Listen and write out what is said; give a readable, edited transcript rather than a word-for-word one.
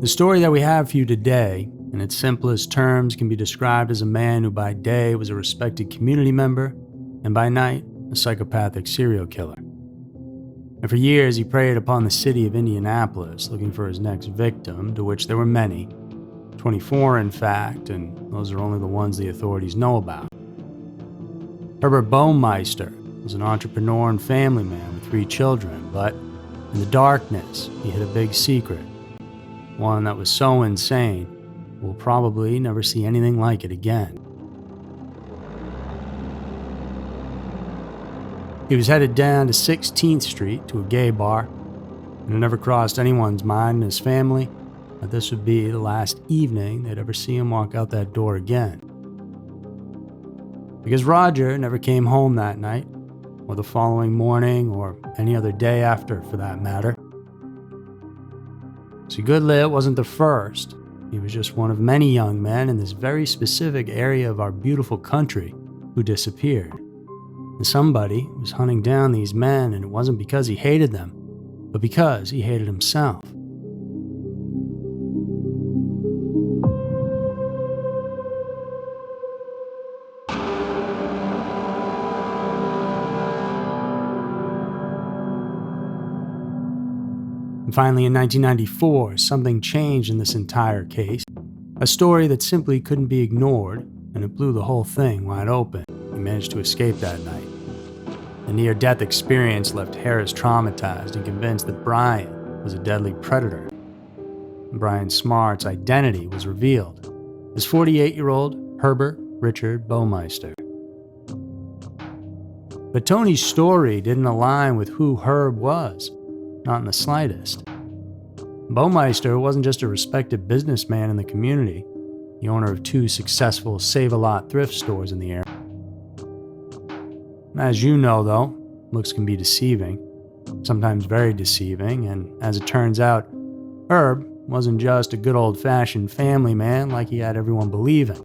The story that we have for you today, in its simplest terms, can be described as a man who by day was a respected community member, and by night, a psychopathic serial killer. And for years, he preyed upon the city of Indianapolis, looking for his next victim, to which there were many. 24, in fact, and those are only the ones the authorities know about. Herb Baumeister was an entrepreneur and family man with 3 children, but in the darkness, he hid a big secret. One that was so insane, we'll probably never see anything like it again. He was headed down to 16th Street to a gay bar, and it never crossed anyone's mind in his family that this would be the last evening they'd ever see him walk out that door again. Because Roger never came home that night, or the following morning, or any other day after for that matter. See, Goodlit wasn't the first. He was just one of many young men in this very specific area of our beautiful country who disappeared. And somebody was hunting down these men, and it wasn't because he hated them, but because he hated himself. And finally, in 1994, something changed in this entire case. A story that simply couldn't be ignored, and it blew the whole thing wide open. He managed to escape that night. The near-death experience left Harris traumatized and convinced that Brian was a deadly predator. And Brian Smart's identity was revealed as 48-year-old Herbert Richard Baumeister. But Tony's story didn't align with who Herb was. Not in the slightest. Baumeister wasn't just a respected businessman in the community, the owner of 2 successful Save-A-Lot thrift stores in the area. As you know, though, looks can be deceiving, sometimes very deceiving, and as it turns out, Herb wasn't just a good old-fashioned family man like he had everyone believing.